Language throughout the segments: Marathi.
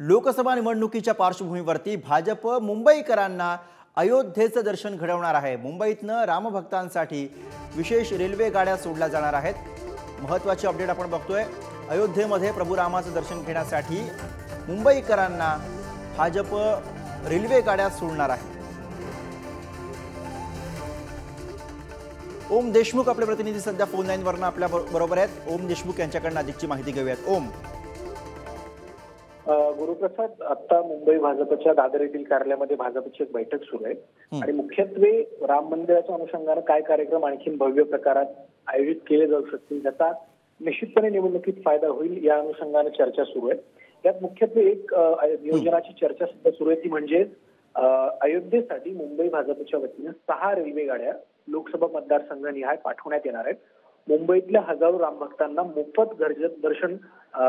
लोकसभा निवडणुकीच्या पार्श्वभूमीवरती भाजप मुंबईकरांना अयोध्येचं दर्शन घडवणार आहे। मुंबईतनं रामभक्तांसाठी विशेष रेल्वे गाड्या सोडल्या जाणार आहेत। महत्त्वाची अपडेट आपण बघतोय। अयोध्येमध्ये प्रभू रामाचं दर्शन घेण्यासाठी मुंबईकरांना भाजप रेल्वे गाड्या सोडणार आहे। ओम देशमुख आपले प्रतिनिधी सध्या फोन लाईन वरनं आपल्या बरोबर आहेत। ओम देशमुख यांच्याकडून अधिकची माहिती घेऊयात। ओम, गुरुप्रसाद, आता मुंबई भाजपच्या दादर येथील कार्यालयामध्ये भाजपची एक बैठक सुरू आहे आणि मुख्यत्वे राम मंदिराच्या अनुषंगाने काय कार्यक्रम आणखी भव्य प्रकारात आयोजित केले जाऊ शकतील त्याचा निश्चितपणे निवडणुकीत फायदा होईल या अनुषंगाने चर्चा सुरू आहे। यात मुख्यत्वे एक नियोजनाची चर्चा सुद्धा सुरू आहे ती म्हणजे अयोध्येसाठी मुंबई भाजपच्या वतीने 6 रेल्वे गाड्या लोकसभा मतदारसंघनिहाय पाठवण्यात येणार आहेत। मुंबईतल्या हजारो रामभक्तांना मोफत दर्शन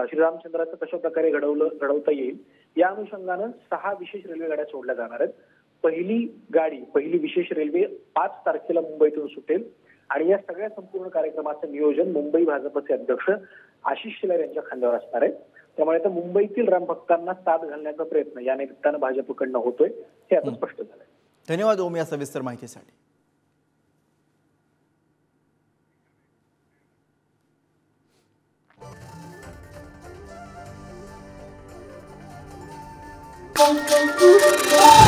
श्रीरामचंद्राचं कशा प्रकारे घडवता येईल या अनुषंगानं 6 विशेष रेल्वे गाड्या सोडल्या जाणार आहेत। पहिली विशेष रेल्वे 5 तारखेला मुंबईतून सुटेल आणि या सगळ्या संपूर्ण कार्यक्रमाचं नियोजन मुंबई भाजपचे अध्यक्ष आशिष शेलार यांच्या खांद्यावर असणार आहे। त्यामुळे आता मुंबईतील रामभक्तांना साथ घालण्याचा प्रयत्न या निमित्तानं भाजपकडनं होतोय हे आता स्पष्ट झालंय। धन्यवाद ओम या सविस्तर माहितीसाठी। Thank you.